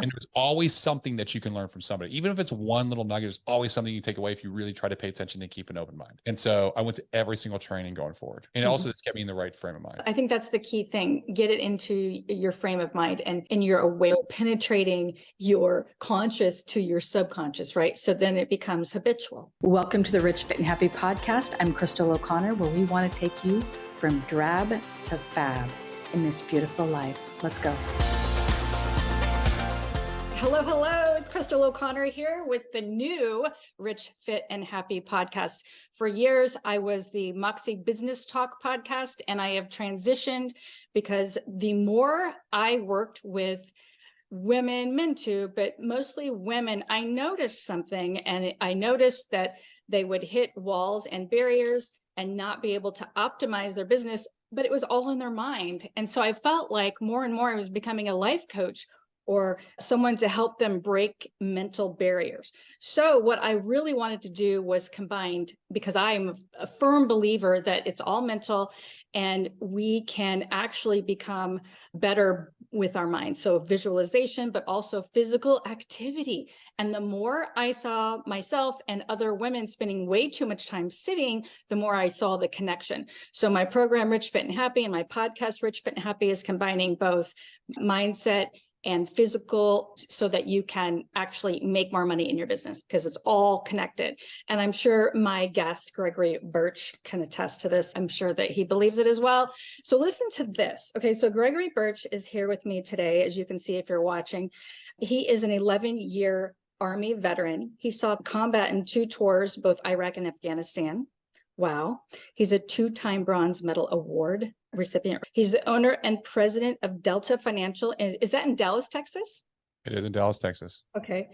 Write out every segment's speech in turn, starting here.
And there's always something that you can learn from somebody. Even if it's one little nugget, there's always something you take away if you really try to pay attention and keep an open mind. And so I went to every single training going forward. And also it's kept me in the right frame of mind. I think that's the key thing. Get it into your frame of mind and you're aware, penetrating your conscious to your subconscious, right? So then it becomes habitual. Welcome to the Rich, Fit, and Happy podcast. I'm Crystal O'Connor, where we want to take you from drab to fab in this beautiful life. Let's go. Hello, hello. It's Crystal O'Connor here with the new Rich, Fit, and Happy podcast. For years, I was the Moxie Business Talk podcast, and I have transitioned because the more I worked with women, men too, but mostly women, I noticed something, and I noticed that they would hit walls and barriers and not be able to optimize their business, but it was all in their mind. And so I felt like more and more I was becoming a life coach or someone to help them break mental barriers. So what I really wanted to do was combine, because I'm a firm believer that it's all mental and we can actually become better with our minds. So visualization, but also physical activity. And the more I saw myself and other women spending way too much time sitting, the more I saw the connection. So my program, Rich, Fit, and Happy, and my podcast, Rich, Fit, and Happy, is combining both mindset and physical so that you can actually make more money in your business, because it's all connected. And I'm sure my guest, Gregory Birch, can attest to this. I'm sure that he believes it as well. So listen to this. Okay, so Gregory Birch is here with me today, as you can see if you're watching. He is an 11-year Army veteran. He saw combat in 2 tours, both Iraq and Afghanistan. Wow. He's a 2-time Bronze Medal Award recipient. He's the owner and president of Delta Financial. Is that in Dallas, Texas? It is in Dallas, Texas. Okay.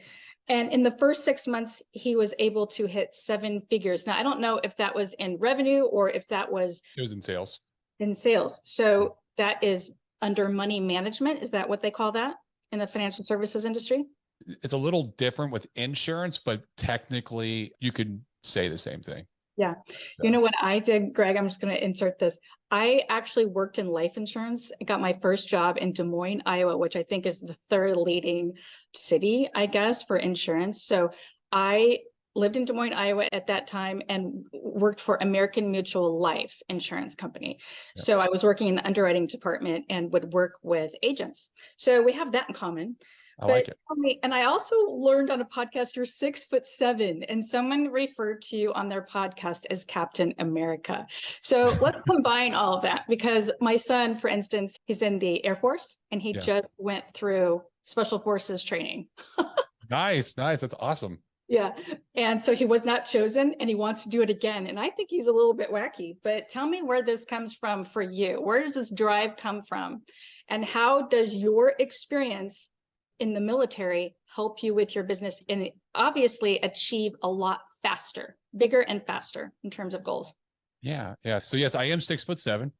And in the first 6 months, he was able to hit 7 figures. Now, I don't know if that was in revenue or if that was... It was in sales. In sales. So that is under money management. Is that what they call that in the financial services industry? It's a little different with insurance, but technically you could say the same thing. Yeah. You know what I did, Greg? I'm just going to insert this. I actually worked in life insurance. I got my first job in Des Moines, Iowa, which I think is the 3rd leading city, I guess, for insurance. So I lived in Des Moines, Iowa at that time and worked for American Mutual Life Insurance Company. Yeah. So I was working in the underwriting department and would work with agents. So we have that in common. I like it. And I also learned on a podcast, you're 6'7", and someone referred to you on their podcast as Captain America. So let's combine all of that, because my son, for instance, he's in the Air Force and he just went through Special Forces training. Nice. That's awesome. Yeah. And so he was not chosen and he wants to do it again. And I think he's a little bit wacky, but tell me where this comes from for you. Where does this drive come from? And how does your experience in the military help you with your business and obviously achieve a lot faster, bigger and faster in terms of goals? Yeah. So yes, I am 6'7".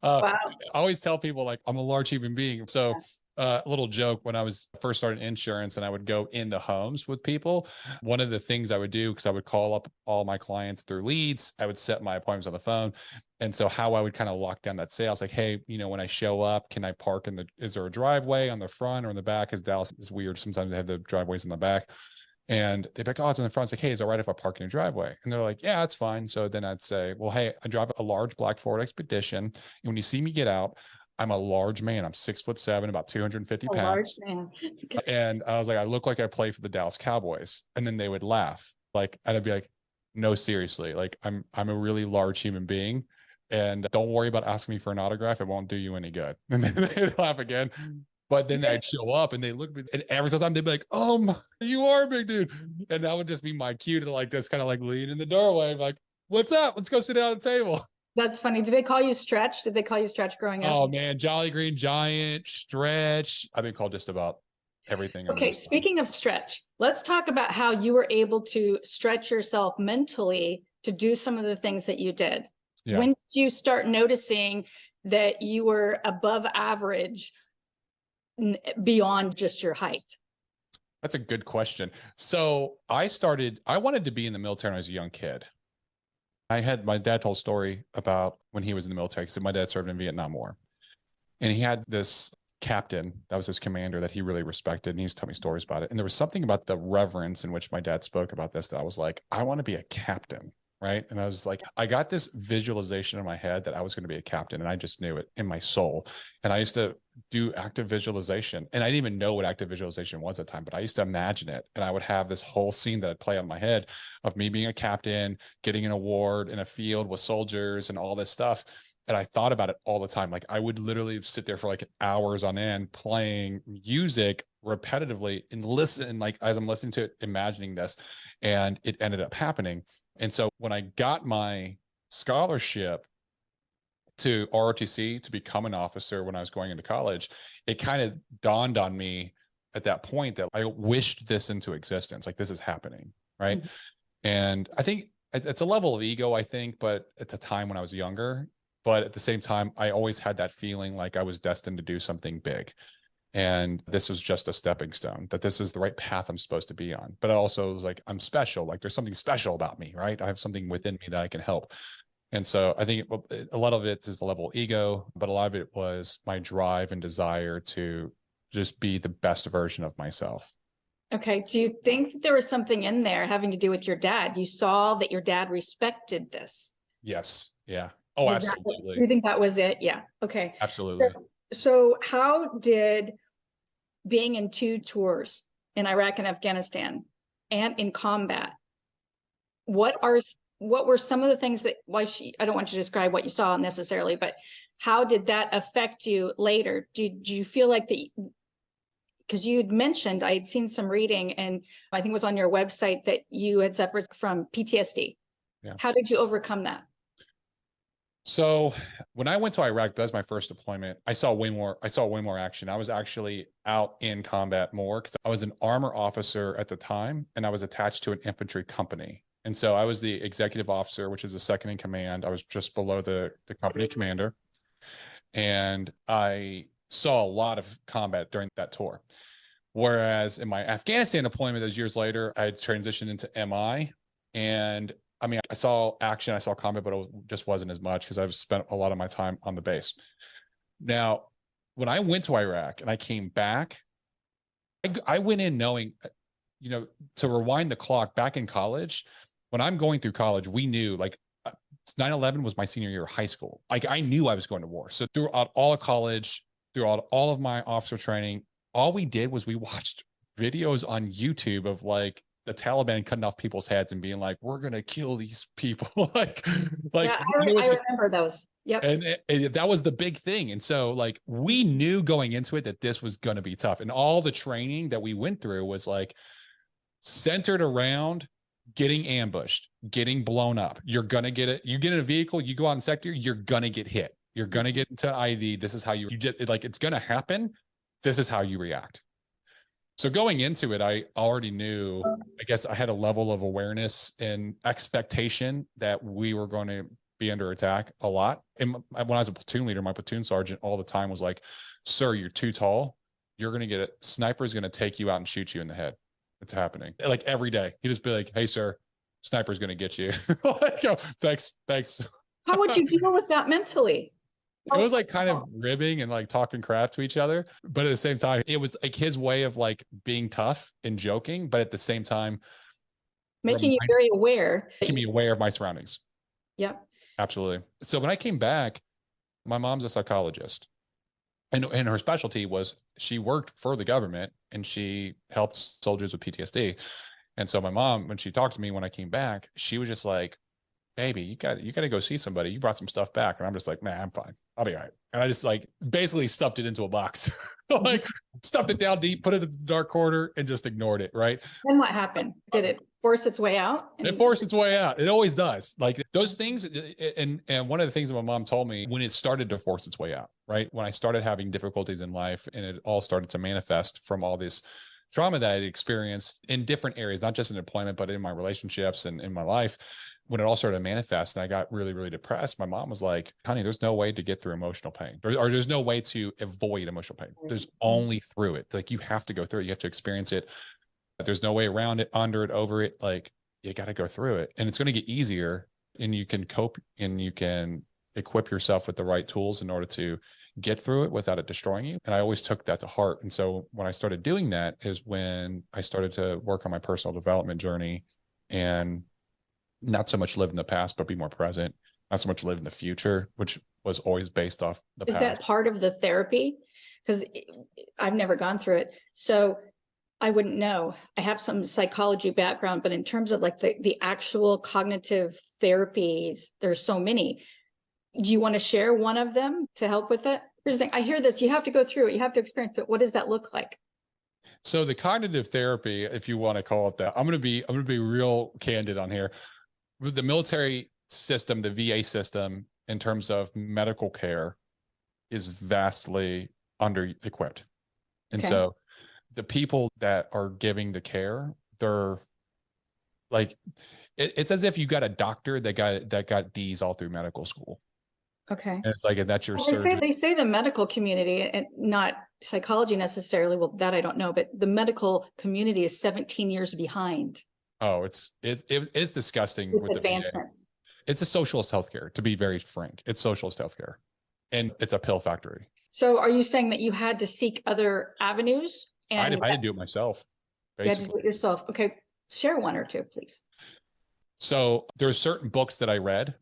Wow. I always tell people like I'm a large human being. So a little joke, when I was first starting insurance and I would go into homes with people, one of the things I would do, because I would call up all my clients through leads, I would set my appointments on the phone. And so how I would kind of lock down that sales, like, hey, when I show up, can I park is there a driveway on the front or in the back? Because Dallas is weird. Sometimes they have the driveways in the back. And they'd be like, oh, it's in the front. It's like, hey, is it all right if I park in your driveway? And they're like, yeah, it's fine. So then I'd say, well, hey, I drive a large black Ford Expedition. And when you see me get out, I'm a large man. I'm 6'7", about 250 pounds. Large man. And I was like, I look like I play for the Dallas Cowboys. And then they would laugh. Like, and I'd be like, no, seriously. Like, I'm a really large human being. And don't worry about asking me for an autograph. It won't do you any good. And then they'd laugh again. But then I'd show up and they look at me, and every single time they'd be like, you are a big dude. And that would just be my cue to like, just kind of like lean in the doorway. Like, what's up? Let's go sit down at the table. That's funny. Did they call you Stretch? Did they call you Stretch growing up? Oh man, Jolly Green Giant, Stretch. I've been called just about everything. Okay, speaking of stretch, let's talk about how you were able to stretch yourself mentally to do some of the things that you did. Yeah. When did you start noticing that you were above average beyond just your height? That's a good question. So I wanted to be in the military when I was a young kid. My dad told a story about when he was in the military, because my dad served in the Vietnam War. And he had this captain. That was his commander that he really respected. And he used to tell me stories about it. And there was something about the reverence in which my dad spoke about this that I was like, I want to be a captain. Right. And I was like, I got this visualization in my head that I was going to be a captain, and I just knew it in my soul. And I used to do active visualization, and I didn't even know what active visualization was at the time, but I used to imagine it. And I would have this whole scene that I'd play on my head of me being a captain, getting an award in a field with soldiers and all this stuff. And I thought about it all the time. Like I would literally sit there for like hours on end playing music repetitively and listen, like as I'm listening to it, imagining this, and it ended up happening. And so when I got my scholarship to ROTC to become an officer when I was going into college, it kind of dawned on me at that point that I wished this into existence. Like this is happening. Right. Mm-hmm. And I think it's a level of ego, I think, but at the time when I was younger, but at the same time, I always had that feeling like I was destined to do something big. And this was just a stepping stone, that this is the right path I'm supposed to be on. But I also was like, I'm special. Like there's something special about me, right? I have something within me that I can help. And so I think a lot of it is the level of ego, but a lot of it was my drive and desire to just be the best version of myself. Okay. Do you think that there was something in there having to do with your dad? You saw that your dad respected this. Yes. Yeah. Oh, absolutely. Do you think that was it? Yeah. Okay. Absolutely. So how did being in 2 tours in Iraq and Afghanistan and in combat, what were some of the things that I don't want you to describe what you saw necessarily, but how did that affect you later? Did you feel like that? Because you had mentioned, I had seen some reading, and I think it was on your website, that you had suffered from PTSD. Yeah. How did you overcome that? So when I went to Iraq, that was my first deployment. I saw way more action. I was actually out in combat more because I was an armor officer at the time, and I was attached to an infantry company. And so I was the executive officer, which is the second in command. I was just below the company commander. And I saw a lot of combat during that tour. Whereas in my Afghanistan deployment, those years later, I had transitioned into MI. And I mean, I saw action, I saw combat, but it just wasn't as much because I've spent a lot of my time on the base. Now, when I went to Iraq and I came back, I went in knowing, to rewind the clock back in college, when I'm going through college, we knew like 9/11 was my senior year of high school. Like I knew I was going to war. So throughout all of college, throughout all of my officer training, all we did was we watched videos on YouTube of like the Taliban cutting off people's heads and being like, we're going to kill these people. like, yeah, I remember those. Yep. And that was the big thing. And so like, we knew going into it that this was going to be tough. And all the training that we went through was like centered around getting ambushed, getting blown up. You're going to get it. You get in a vehicle, you go out in sector, you're going to get hit. You're going to get into ID. This is how you just like, it's going to happen. This is how you react. So going into it, I already knew, I guess I had a level of awareness and expectation that we were going to be under attack a lot. And when I was a platoon leader, my platoon sergeant all the time was like, sir, you're too tall. You're going to get it. Sniper's going to take you out and shoot you in the head. It's happening. Like every day. He'd just be like, hey, sir, sniper's going to get you. Like, oh, thanks. How would you deal with that mentally? It was like kind of ribbing and like talking crap to each other. But at the same time, it was like his way of like being tough and joking, but at the same time, making you very aware. Making me aware of my surroundings. Yep. Absolutely. So when I came back, my mom's a psychologist. And her specialty was she worked for the government and she helped soldiers with PTSD. And so my mom, when she talked to me when I came back, she was just like, baby, you got to go see somebody. You brought some stuff back. And I'm just like, nah, I'm fine. I'll be all right. And I just like basically stuffed it into a box, like stuffed it down deep, put it in the dark corner and just ignored it. Right. And what happened? Did it force its way out? It forced its way out. It always does. Like those things. And one of the things that my mom told me when it started to force its way out, right? When I started having difficulties in life and it all started to manifest from all this trauma that I had experienced in different areas, not just in deployment, but in my relationships and in my life. When it all started to manifest and I got really, really depressed, my mom was like, honey, there's no way to get through emotional pain or there's no way to avoid emotional pain. There's only through it. Like you have to go through it. You have to experience it. There's no way around it, under it, over it. Like you got to go through it and it's going to get easier and you can cope and you can equip yourself with the right tools in order to get through it without it destroying you. And I always took that to heart. And so when I started doing that is when I started to work on my personal development journey and not so much live in the past, but be more present, not so much live in the future, which was always based off the Is past. that part of the therapy? Because I've never gone through it. So I wouldn't know. I have some psychology background, but in terms of like the actual cognitive therapies, there's so many. Do you want to share one of them to help with it? Here's the thing. I hear this, you have to go through it, you have to experience it. What does that look like? So the cognitive therapy, if you want to call it that, I'm going to be real candid on here. With the military system, the VA system, in terms of medical care, is vastly under-equipped. And so the people that are giving the care, they're like, it's as if you got a doctor that got D's all through medical school. Okay. And it's like, and that's your Well, surgeon. they say the medical community, and not psychology necessarily, well, that I don't know, but the medical community is 17 years behind Oh, it's disgusting with with the VA. advancements. It's a socialist healthcare, to be very frank. It's socialist healthcare, and it's a pill factory. So are you saying that you had to seek other avenues? I And had to do it myself, you had to do basically. it yourself. Okay. Share one or two, please. So there are certain books that I read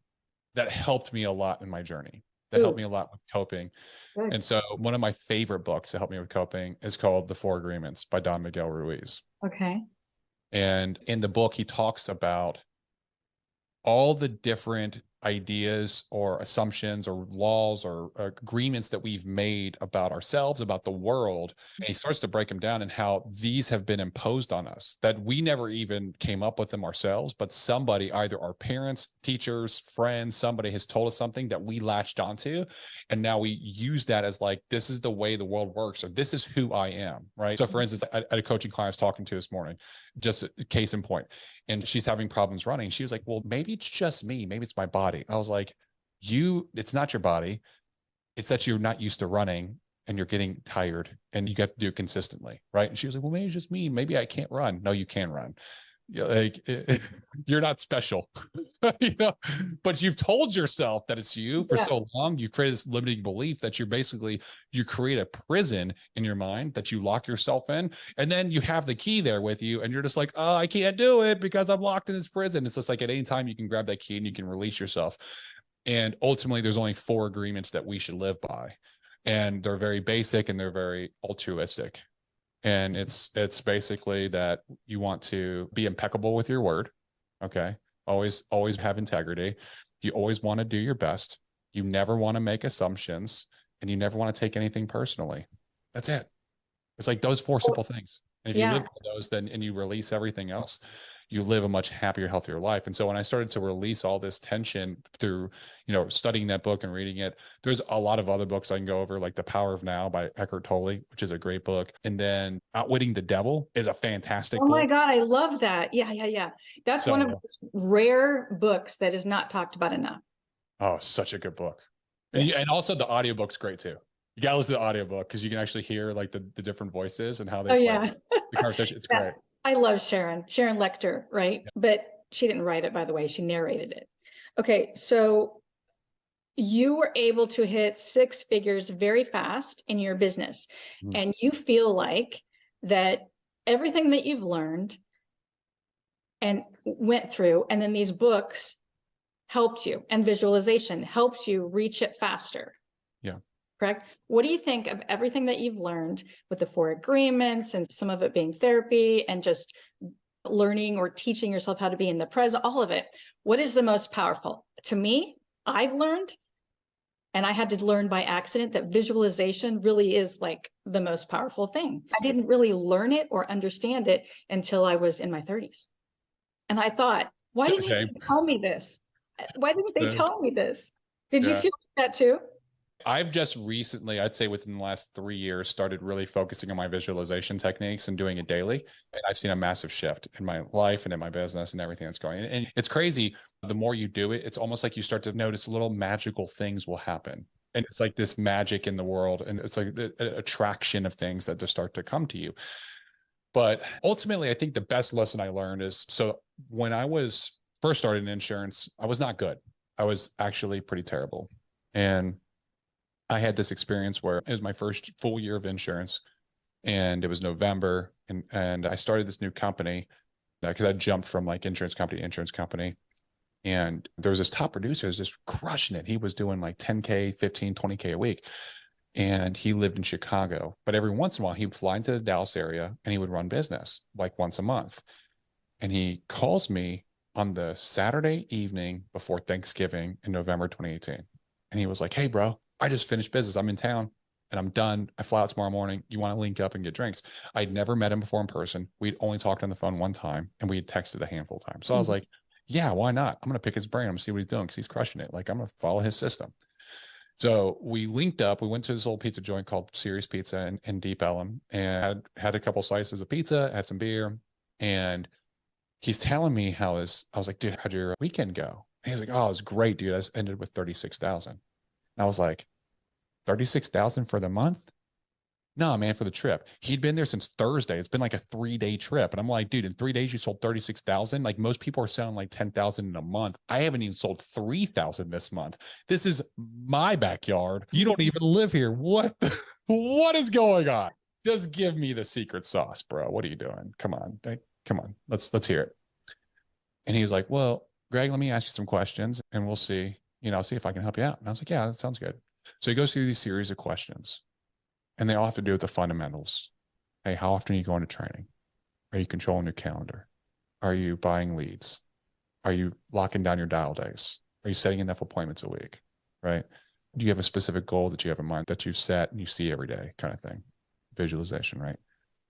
that helped me a lot in my journey, that helped me a lot with coping. Good. And so one of my favorite books that helped me with coping is called The Four Agreements by Don Miguel Ruiz. Okay. And in the book, he talks about all the different ideas or assumptions or laws or agreements that we've made about ourselves, about the world. And he starts to break them down and how these have been imposed on us, that we never even came up with them ourselves, but somebody, either our parents, teachers, friends, somebody has told us something that we latched onto. And now we use that as like, this is the way the world works, or this is who I am, right? So for instance, I had a coaching client I was talking to this morning, just a case in point, and she's having problems running. She was like, well, maybe it's just me. Maybe it's my body. I was like, it's not your body. It's that you're not used to running and you're getting tired and you got to do it consistently. Right. And she was like, well, maybe it's just me. Maybe I can't run. No, you can run. You're not special, but you've told yourself that it's you for so long. You create this limiting belief that you create a prison in your mind that you lock yourself in. And then you have the key there with you and you're just like, oh, I can't do it because I'm locked in this prison. It's just like at any time you can grab that key and you can release yourself. And ultimately there's only 4 agreements that we should live by. And they're very basic and they're very altruistic. And it's basically that you want to be impeccable with your word. Okay. Always have integrity. You always want to do your best. You never want to make assumptions and you never want to take anything personally. That's it. It's like those 4 simple things. And if you live by those, then, and you release everything else, you live a much happier, healthier life. And so when I started to release all this tension through, studying that book and reading it, there's a lot of other books I can go over, like The Power of Now by Eckhart Tolle, which is a great book. And then Outwitting the Devil is a fantastic book. Oh my God, I love that. Yeah. That's one of those rare books that is not talked about enough. Oh, such a good book. And also the audiobook's great too. You gotta listen to the audiobook because you can actually hear like the different voices and how they play the conversation. It's great. I love Sharon Lecter, right? Yeah. But she didn't write it, by the way, she narrated it. Okay, so you were able to hit 6 figures very fast in your business. And you feel like that everything that you've learned and went through, and then these books helped you, and visualization helped you reach it faster. Yeah. Correct? What do you think of everything that you've learned with the 4 agreements and some of it being therapy and just learning or teaching yourself how to be in the present, all of it? What is the most powerful? To me, I've learned, and I had to learn by accident, that visualization really is like the most powerful thing. I didn't really learn it or understand it until I was in my 30s. And I thought, why didn't you tell me this? Why didn't they tell me this? Did you feel that too? I've just recently, I'd say within the last 3 years, started really focusing on my visualization techniques and doing it daily. And I've seen a massive shift in my life and in my business and everything that's going on. And it's crazy. The more you do it, it's almost like you start to notice little magical things will happen. And it's like this magic in the world. And it's like the attraction of things that just start to come to you. But ultimately, I think the best lesson I learned is, so when I was first started in insurance, I was not good. I was actually pretty terrible. And I had this experience where it was my first full year of insurance, and it was November, and I started this new company because I jumped from like insurance company to insurance company. And there was this top producer who's just crushing it. He was doing like 10K, 15, 20K a week. And he lived in Chicago. But every once in a while, he would fly into the Dallas area and he would run business like once a month. And he calls me on the Saturday evening before Thanksgiving in November 2018. And he was like, hey, bro, I just finished business. I'm in town and I'm done. I fly out tomorrow morning. You want to link up and get drinks? I'd never met him before in person. We'd only talked on the phone one time and we had texted a handful of times. So I was like, yeah, why not? I'm going to pick his brain. I'm going to see what he's doing because he's crushing it. Like, I'm going to follow his system. So we linked up. We went to this old pizza joint called Serious Pizza in Deep Ellum and had a couple slices of pizza, had some beer. And he's telling me I was like, dude, how'd your weekend go? And he's like, oh, it was great, dude. I ended with 36,000. And I was like, 36,000 for the month? No, man, for the trip. He'd been there since Thursday. It's been like a 3-day trip. And I'm like, dude, in 3 days, you sold 36,000. Like most people are selling like 10,000 in a month. I haven't even sold 3,000 this month. This is my backyard. You don't even live here. What is going on? Just give me the secret sauce, bro. What are you doing? Come on. Come on. Let's hear it. And he was like, well, Greg, let me ask you some questions and we'll see, see if I can help you out. And I was like, yeah, that sounds good. So he goes through these series of questions. And they all have to do with the fundamentals. Hey, how often are you going to training? Are you controlling your calendar? Are you buying leads? Are you locking down your dial days? Are you setting enough appointments a week? Right? Do you have a specific goal that you have in mind that you set and you see every day kind of thing? Visualization, right?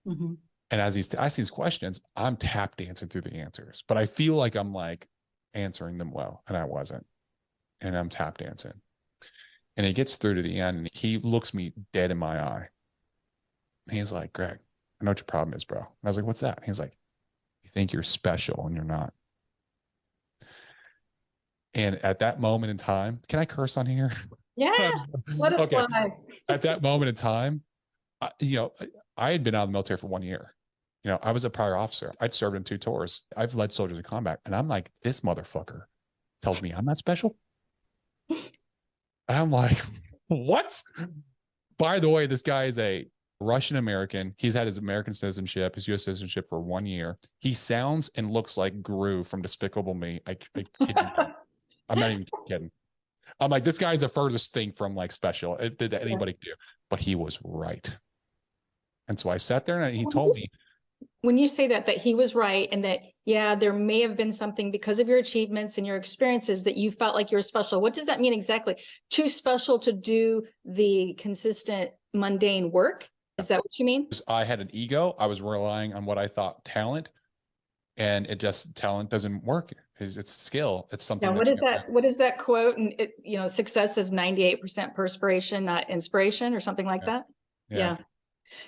Mm-hmm. And as I ask these questions, I'm tap dancing through the answers, but I feel like I'm like answering them well, and I wasn't. And I'm tap dancing. And he gets through to the end and he looks me dead in my eye. And he's like, Greg, I know what your problem is, bro. And I was like, what's that? And he's like, you think you're special and you're not. And at that moment in time, can I curse on here? Yeah. Let it fly. At that moment in time, I had been out of the military for 1 year. I was a prior officer. I'd served in 2 tours. I've led soldiers in combat. And I'm like, this motherfucker tells me I'm not special. I'm like, what? By the way, this guy is a Russian American. He's had his American citizenship, his U.S. citizenship for 1 year. He sounds and looks like Gru from Despicable Me. I kid you. I'm not even kidding. I'm like, this guy's the furthest thing from like special that anybody could do. But he was right. And so I sat there and he told me. When you say that he was right and that, yeah, there may have been something because of your achievements and your experiences that you felt like you were special. What does that mean exactly? Too special to do the consistent mundane work? Is that what you mean? I had an ego. I was relying on what I thought talent, and talent doesn't work. It's skill. It's something. Now, what is that quote? And success is 98% perspiration, not inspiration, or something like that. Yeah.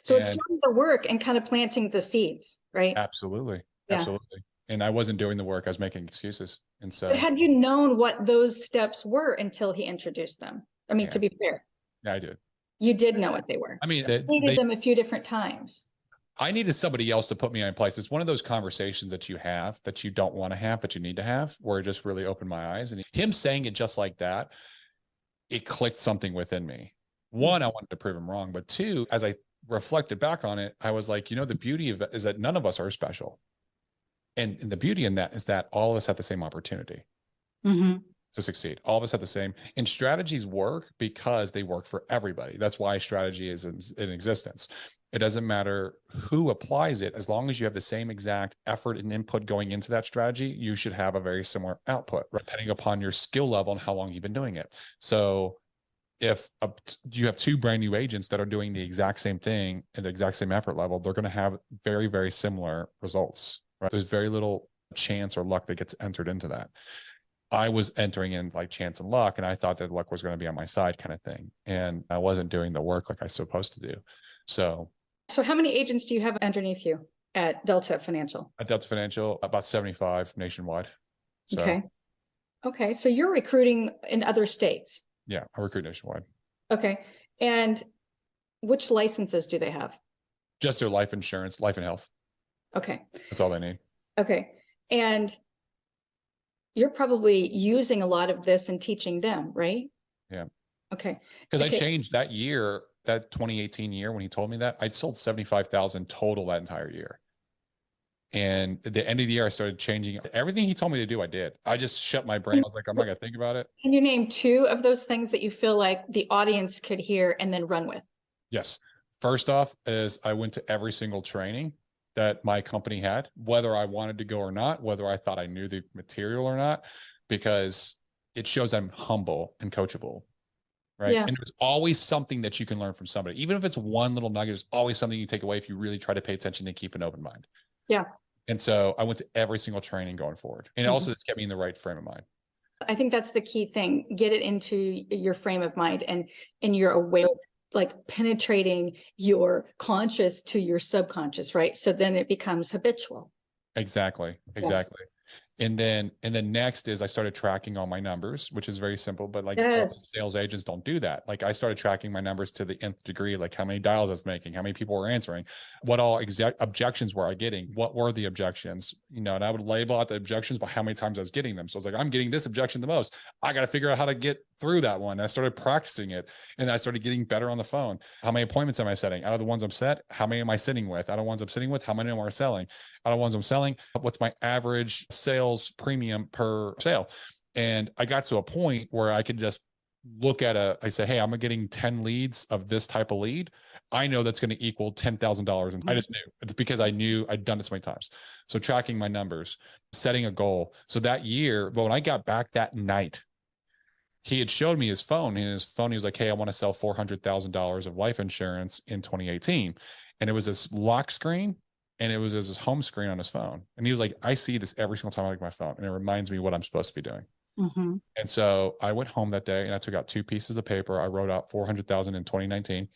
So it's doing the work and kind of planting the seeds, right? Absolutely. Yeah. Absolutely. And I wasn't doing the work. I was making excuses. And so. But had you known what those steps were until he introduced them? I mean, to be fair. Yeah, I did. You did know what they were. I mean, you needed them a few different times. I needed somebody else to put me in place. It's one of those conversations that you have that you don't want to have, but you need to have, where it just really opened my eyes. And him saying it just like that, it clicked something within me. One, I wanted to prove him wrong. But two, as I reflected back on it, I was like, the beauty of it is that none of us are special. And the beauty in that is that all of us have the same opportunity to succeed. All of us have the same. And strategies work because they work for everybody. That's why strategy is in existence. It doesn't matter who applies it. As long as you have the same exact effort and input going into that strategy, you should have a very similar output, depending upon your skill level and how long you've been doing it. So if you have 2 brand new agents that are doing the exact same thing at the exact same effort level, they're going to have very, very similar results. Right? There's very little chance or luck that gets entered into that. I was entering in like chance and luck, and I thought that luck was going to be on my side kind of thing. And I wasn't doing the work like I was supposed to do. So how many agents do you have underneath you at Delta Financial? At Delta Financial, about 75 nationwide. So. Okay. So you're recruiting in other states? Yeah, I recruit nationwide. Okay. And which licenses do they have? Just their life insurance, life and health. Okay. That's all they need. Okay. And you're probably using a lot of this and teaching them, right? Yeah. Okay. Because I Okay. changed that year, that 2018 year when he told me that, I'd sold 75,000 total that entire year. And at the end of the year, I started changing everything he told me to do. I did. I just shut my brain. I was like, I'm not going to think about it. Can you name two of those things that you feel like the audience could hear and then run with? Yes. First off is I went to every single training that my company had, whether I wanted to go or not, whether I thought I knew the material or not, because it shows I'm humble and coachable. Right. Yeah. And there's always something that you can learn from somebody. Even if it's one little nugget, there's always something you take away if you really try to pay attention and keep an open mind. Yeah. And so I went to every single training going forward. And also this kept me in the right frame of mind. I think that's the key thing. Get it into your frame of mind and you're aware, like penetrating your conscious to your subconscious, right? So then it becomes habitual. Exactly. Yes. And then next is I started tracking all my numbers, which is very simple, but like Yes. sales agents don't do that. Like I started tracking my numbers to the nth degree, like how many dials I was making, how many people were answering, what all objections were I getting, what were the objections, and I would label out the objections by how many times I was getting them. So I was like, I'm getting this objection the most. I got to figure out how to get through that one. I started practicing it and I started getting better on the phone. How many appointments am I setting? Out of the ones I'm set, how many am I sitting with? Out of the ones I'm sitting with, how many am I selling? Out of the ones I'm selling, what's my average sales premium per sale? And I got to a point where I could just look at I say, hey, I'm getting 10 leads of this type of lead. I know that's going to equal $10,000. And I just knew. It's because I knew I'd done it so many times. So tracking my numbers, setting a goal. So that year, but when I got back that night, he had showed me his phone. And his phone, he was like, hey, I want to sell $400,000 of life insurance in 2018. And it was this lock screen and it was his home screen on his phone. And he was like, I see this every single time I look at my phone. And it reminds me what I'm supposed to be doing. Mm-hmm. And so I went home that day and I took out 2 pieces of paper. I wrote out 400,000 in 2019,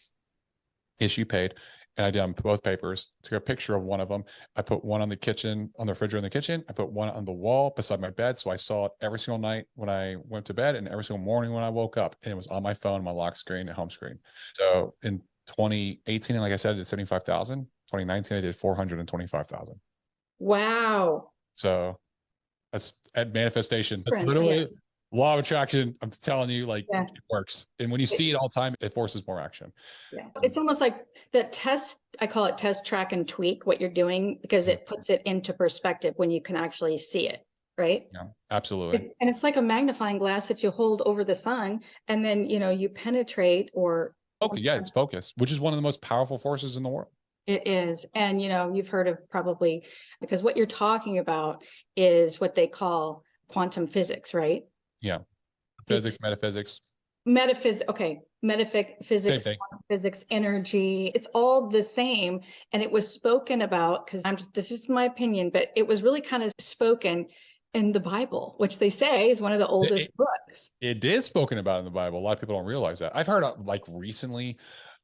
issue paid. And I did on both papers, took a picture of one of them. I put one on the kitchen, on the refrigerator in the kitchen. I put one on the wall beside my bed. So I saw it every single night when I went to bed and every single morning when I woke up. And it was on my phone, my lock screen and home screen. So in 2018, and like I said, I did 75,000. 2019, I did 425,000. Wow. So that's at manifestation. That's literally law of attraction. I'm telling you, like it works. And when you see it all the time, it forces more action. Yeah. It's almost like that test. I call it test, track, and tweak what you're doing because it puts it into perspective when you can actually see it. Right. Yeah, absolutely. And it's like a magnifying glass that you hold over the sun and then, you penetrate or. Okay. Yeah. It's focus, which is one of the most powerful forces in the world. It is. And, you've heard of probably because what you're talking about is what they call quantum physics, right? Yeah. Physics, metaphysics. Okay. Metaphysics, physics, energy, it's all the same. And it was spoken about because this is my opinion, but it was really kind of spoken in the Bible, which they say is one of the oldest books. It is spoken about in the Bible. A lot of people don't realize that. I've heard like recently,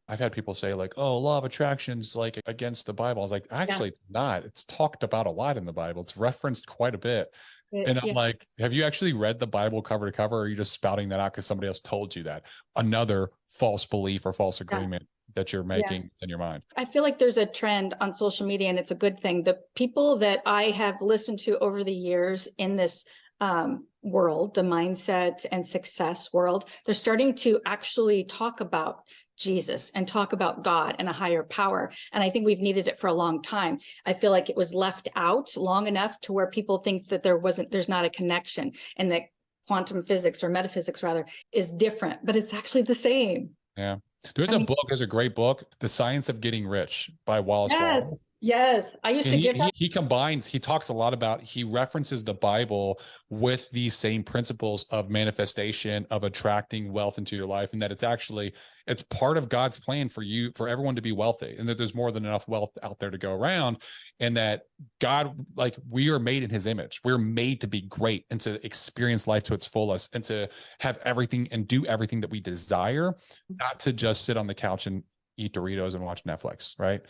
I've had people say like, oh, law of attraction's like against the Bible. I was like, actually, it's not. It's talked about a lot in the Bible. It's referenced quite a bit. And I'm like, have you actually read the Bible cover to cover? Or are you just spouting that out because somebody else told you that? Another false belief or false agreement that you're making in your mind. I feel like there's a trend on social media and it's a good thing. The people that I have listened to over the years in this world, the mindset and success world, they're starting to actually talk about Jesus and talk about God and a higher power. And I think we've needed it for a long time. I feel like it was left out long enough to where people think that there's not a connection and that quantum physics or metaphysics rather is different, but it's actually the same. Yeah. There's a great book, The Science of Getting Rich by Wallace Wattles. Yes. I used to give that. He talks a lot about, he references the Bible with these same principles of manifestation, of attracting wealth into your life. And that it's part of God's plan for everyone to be wealthy, and that there's more than enough wealth out there to go around. And that God, like we are made in his image. We're made to be great and to experience life to its fullest and to have everything and do everything that we desire, not to just sit on the couch and eat Doritos and watch Netflix. Right.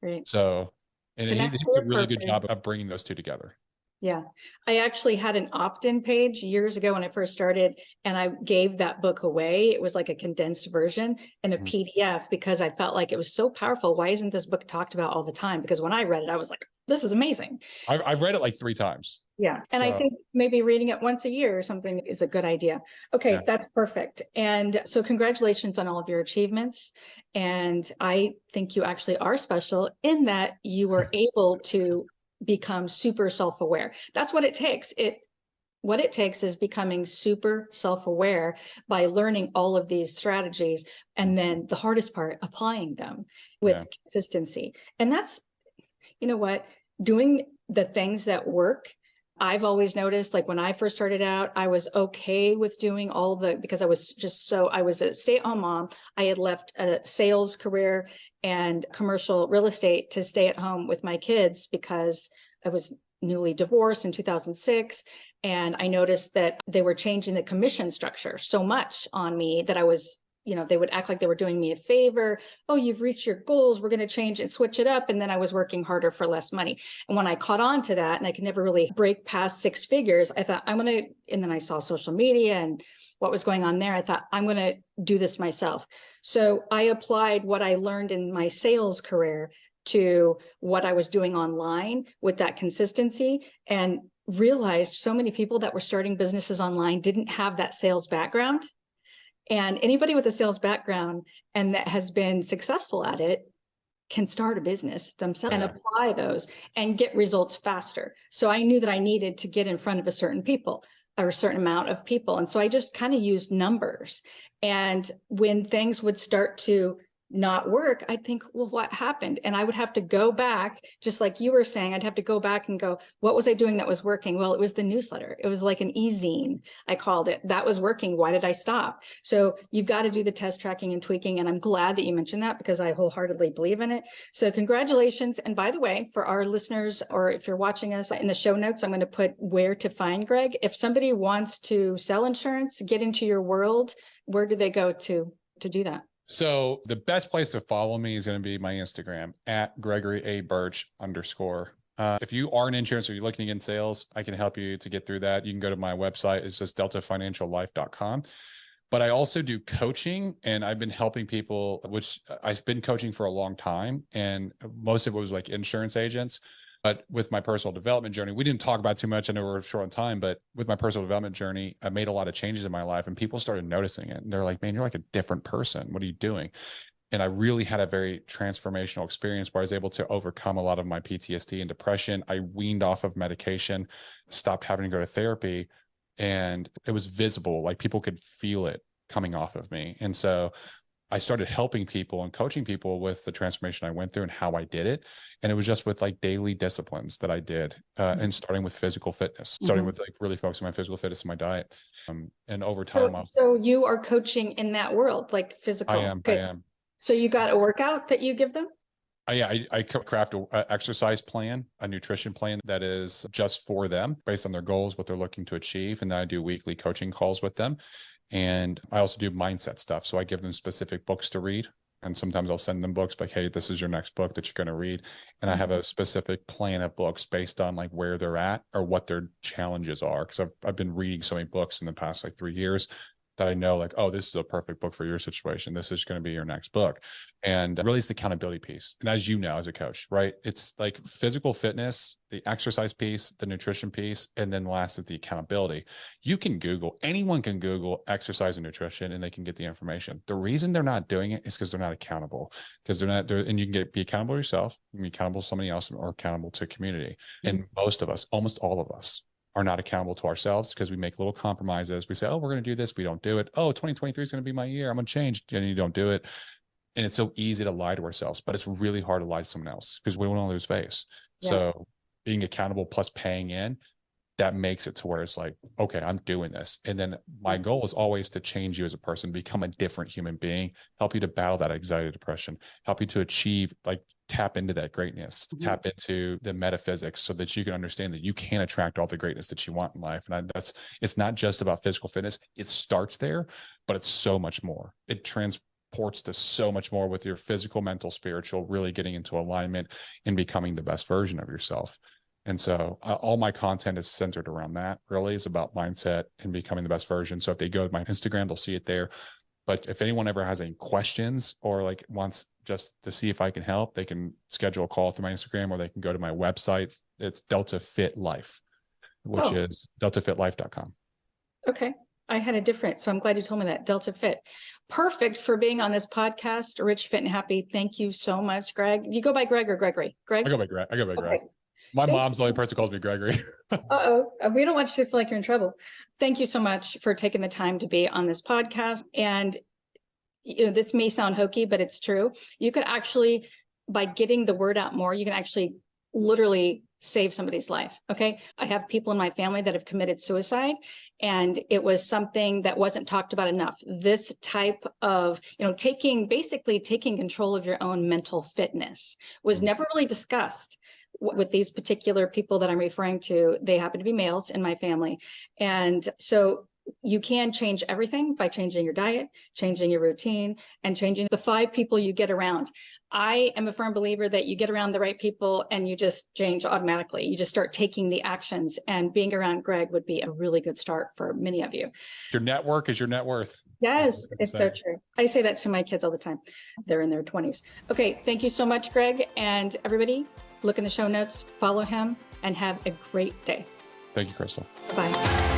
Right. So, and he does a really good job of bringing those two together. Yeah. I actually had an opt-in page years ago when I first started, and I gave that book away. It was like a condensed version and a PDF because I felt like it was so powerful. Why isn't this book talked about all the time? Because when I read it, I was like, this is amazing. I've read it like 3 times. Yeah. And I So think maybe reading it once a year or something is a good idea. Okay, yeah, that's perfect. And so congratulations on all of your achievements. And I think you actually are special in that you were able to become super self-aware. That's what it takes. What it takes is becoming super self-aware by learning all of these strategies. And then the hardest part, applying them with consistency. And that's, you know what, doing the things that work. I've always noticed, like when I first started out, I was okay with doing because I was a stay-at-home mom. I had left a sales career and commercial real estate to stay at home with my kids because I was newly divorced in 2006. And I noticed that they were changing the commission structure so much on me that I was, they would act like they were doing me a favor. Oh, you've reached your goals. We're going to change and switch it up. And then I was working harder for less money. And when I caught on to that, and I could never really break past 6 figures, I thought and then I saw social media and what was going on there. I thought, I'm going to do this myself. So I applied what I learned in my sales career to what I was doing online with that consistency, and realized so many people that were starting businesses online didn't have that sales background. And anybody with a sales background and that has been successful at it can start a business themselves and apply those and get results faster. So I knew that I needed to get in front of a certain amount of people. And so I just kind of used numbers. And when things would start to not work, I'd think, well, what happened? And I would have to go back, just like you were saying, I'd have to go back and go, what was I doing that was working? Well, it was the newsletter. It was like an e-zine, I called it. That was working. Why did I stop? So you've got to do the test tracking and tweaking. And I'm glad that you mentioned that because I wholeheartedly believe in it. So congratulations. And by the way, for our listeners, or if you're watching us in the show notes, I'm going to put where to find Greg. If somebody wants to sell insurance, get into your world, where do they go to do that? So the best place to follow me is going to be my Instagram at Gregory A. Birch _. If you are in insurance or you're looking in sales, I can help you to get through that. You can go to my website. It's just deltafinanciallife.com. But I also do coaching, and I've been helping people, which I've been coaching for a long time. And most of it was like insurance agents. But with my personal development journey, we didn't talk about too much. I know we're short on time, but with my personal development journey, I made a lot of changes in my life and people started noticing it. And they're like, man, you're like a different person. What are you doing? And I really had a very transformational experience where I was able to overcome a lot of my PTSD and depression. I weaned off of medication, stopped having to go to therapy, and it was visible. Like people could feel it coming off of me. And so I started helping people and coaching people with the transformation I went through and how I did it. And it was just with like daily disciplines that I did, and starting with physical fitness, starting with like really focusing on my physical fitness and my diet. And over time, so you are coaching in that world, like physical. I am. So you got a workout that you give them? I craft an exercise plan, a nutrition plan that is just for them based on their goals, what they're looking to achieve. And then I do weekly coaching calls with them. And I also do mindset stuff. So I give them specific books to read. And sometimes I'll send them books like, hey, this is your next book that you're going to read. And I have a specific plan of books based on like where they're at or what their challenges are. Because I've been reading so many books in the past like 3 years that I know like, oh, this is a perfect book for your situation. This is going to be your next book. And really it's the accountability piece. And as you know, as a coach, right? It's like physical fitness, the exercise piece, the nutrition piece, and then last is the accountability. You can anyone can Google exercise and nutrition and they can get the information. The reason they're not doing it is because they're not accountable, and you can be accountable to yourself, you can be accountable to somebody else, or accountable to community. And most of us, almost all of us, are not accountable to ourselves because we make little compromises. We say, oh, we're going to do this. We don't do it. Oh, 2023 is going to be my year. I'm going to change. And you don't do it. And it's so easy to lie to ourselves, but it's really hard to lie to someone else because we want to lose face. Yeah. So being accountable plus paying in, that makes it to where it's like, okay, I'm doing this. And then my goal is always to change you as a person, become a different human being, help you to battle that anxiety, depression, help you to achieve, like tap into that greatness, tap into the metaphysics so that you can understand that you can attract all the greatness that you want in life. And it's not just about physical fitness. It starts there, but it's so much more. It transports to so much more with your physical, mental, spiritual, really getting into alignment and becoming the best version of yourself. And so all my content is centered around that. Really, is about mindset and becoming the best version. So if they go to my Instagram, they'll see it there. But if anyone ever has any questions or like wants just to see if I can help, they can schedule a call through my Instagram, or they can go to my website. It's Delta Fit Life, which is deltafitlife.com. Okay. I had a different, so I'm glad you told me that. Delta Fit. Perfect for being on this podcast. Rich, Fit, and Happy. Thank you so much, Greg. Do you go by Greg or Gregory? Greg? I go by Greg. Okay. Greg. My mom's the only person who calls me Gregory. Uh-oh. We don't want you to feel like you're in trouble. Thank you so much for taking the time to be on this podcast. And this may sound hokey, but it's true. You could actually, by getting the word out more, you can actually literally save somebody's life. Okay. I have people in my family that have committed suicide, and it was something that wasn't talked about enough. This type of, basically taking control of your own mental fitness was never really discussed with these particular people that I'm referring to. They happen to be males in my family. And so you can change everything by changing your diet, changing your routine, and changing the 5 people you get around. I am a firm believer that you get around the right people and you just change automatically. You just start taking the actions, and being around Greg would be a really good start for many of you. Your network is your net worth. Yes, it's so true. I say that to my kids all the time. They're in their 20s. Okay, thank you so much, Greg. And everybody, look in the show notes, follow him, and have a great day. Thank you, Crystal. Bye.